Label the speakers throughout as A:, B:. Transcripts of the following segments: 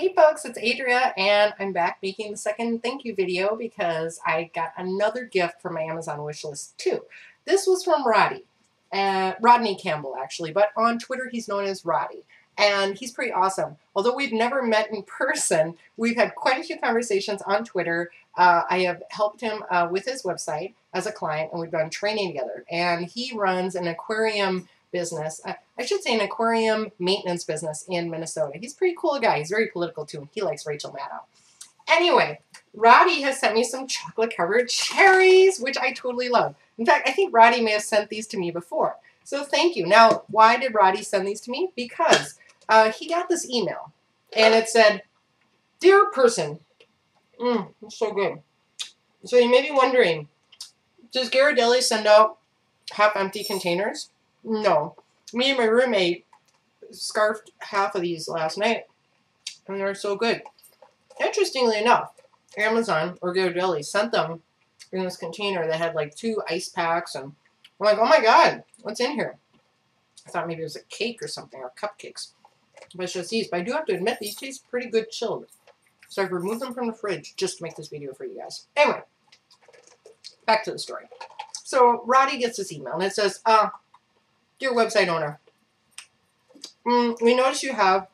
A: Hey folks, it's Adria, and I'm back making the second thank you video because I got another gift from my Amazon wishlist too. This was from Rodney Campbell actually, but on Twitter he's known as Roddy, and he's pretty awesome. Although we've never met in person, we've had quite a few conversations on Twitter. I have helped him with his website as a client, and we've done training together, and he runs an aquarium business. I should say an aquarium maintenance business in Minnesota. He's a pretty cool guy. He's very political too. He likes Rachel Maddow. Anyway, Roddy has sent me some chocolate covered cherries, which I totally love. In fact, I think Roddy may have sent these to me before. So thank you. Now, why did Roddy send these to me? Because he got this email and it said, "Dear person," it's so good. So you may be wondering, does Ghirardelli send out half-empty containers? No. Me and my roommate scarfed half of these last night, and they're so good. Interestingly enough, Amazon or Ghirardelli sent them in this container that had like 2 ice packs, and I'm like, oh my god, what's in here? I thought maybe it was a cake or something, or cupcakes. But it's just these. But I do have to admit, these taste pretty good chilled. So I've removed them from the fridge just to make this video for you guys. Anyway, back to the story. So Roddy gets this email, and it says, "Dear website owner, we notice you have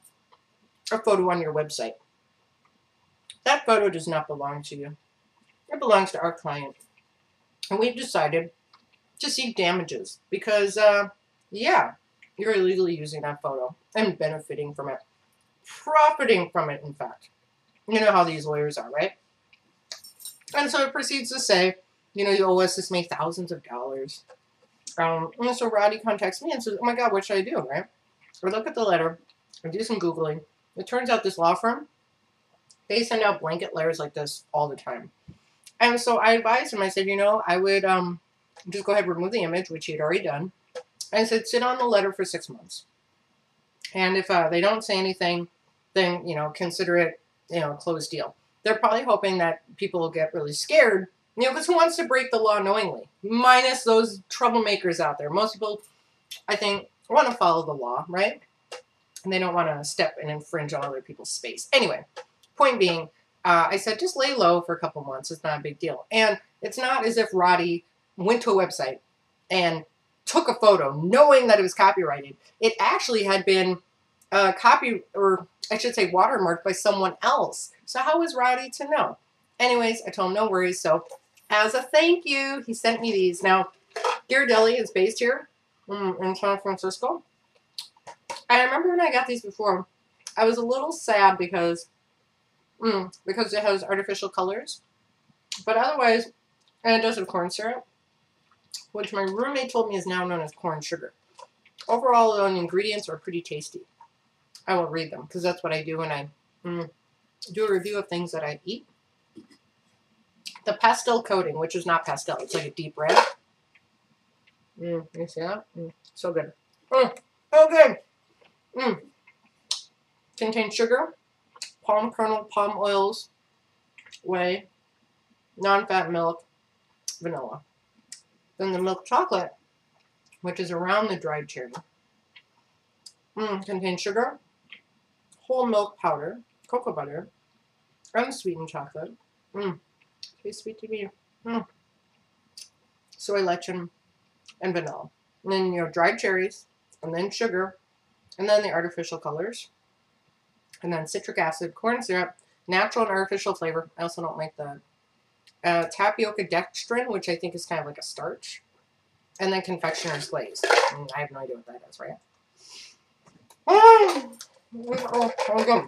A: a photo on your website. That photo does not belong to you. It belongs to our client. And we've decided to seek damages because, yeah, you're illegally using that photo and benefiting from it. Profiting from it, in fact. You know how these lawyers are, right? And so it proceeds to say, you know, you owe us this many thousands of dollars. And so Roddy contacts me and says, oh my god, what should I do, right? I look at the letter, I do some Googling. It turns out this law firm, they send out blanket letters like this all the time. And so I advised him, I said, you know, I would just go ahead and remove the image, which he had already done. And I said, sit on the letter for 6 months. And if they don't say anything, then, you know, consider it, you know, a closed deal. They're probably hoping that people will get really scared, you know, because who wants to break the law knowingly? Minus those troublemakers out there. Most people, I think, want to follow the law, right? And they don't want to step and infringe on other people's space. Anyway, point being, I said, just lay low for a couple months. It's not a big deal. And it's not as if Roddy went to a website and took a photo knowing that it was copyrighted. It actually had been or I should say watermarked by someone else. So how was Roddy to know? Anyways, I told him no worries. So as a thank you, he sent me these. Now, Ghirardelli is based here in San Francisco. I remember when I got these before, I was a little sad because it has artificial colors. But otherwise, and it does have corn syrup, which my roommate told me is now known as corn sugar. Overall, the ingredients are pretty tasty. I will read them because that's what I do when I do a review of things that I eat. The pastel coating, which is not pastel, it's like a deep red. You see that? So good. So good. Contains sugar, palm kernel, palm oils, whey, non-fat milk, vanilla. Then the milk chocolate, which is around the dried cherry, contains sugar, whole milk powder, cocoa butter, unsweetened chocolate. Tastes sweet to me. Soy lecithin and vanilla. And then, you know, dried cherries, and then sugar, and then the artificial colors, and then citric acid, corn syrup, natural and artificial flavor. I also don't like the tapioca dextrin, which I think is kind of like a starch, and then confectioner's glaze. I have no idea what that is, right? Okay.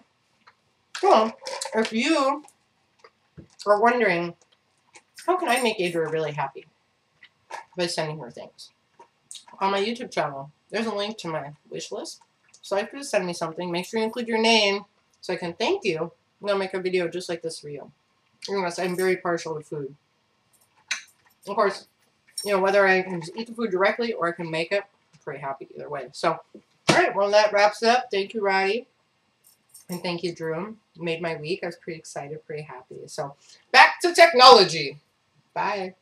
A: So, if you are wondering, how can I make Adria really happy by sending her things? On my YouTube channel, there's a link to my wish list. So if you send me something, make sure you include your name so I can thank you, and I'll make a video just like this for you. Yes, I'm very partial to food. Of course, you know, whether I can just eat the food directly or I can make it, I'm pretty happy either way. So, alright, well that wraps it up. Thank you, Roddy. And thank you, Drew. You made my week. I was pretty excited, pretty happy. So, back to technology. Bye.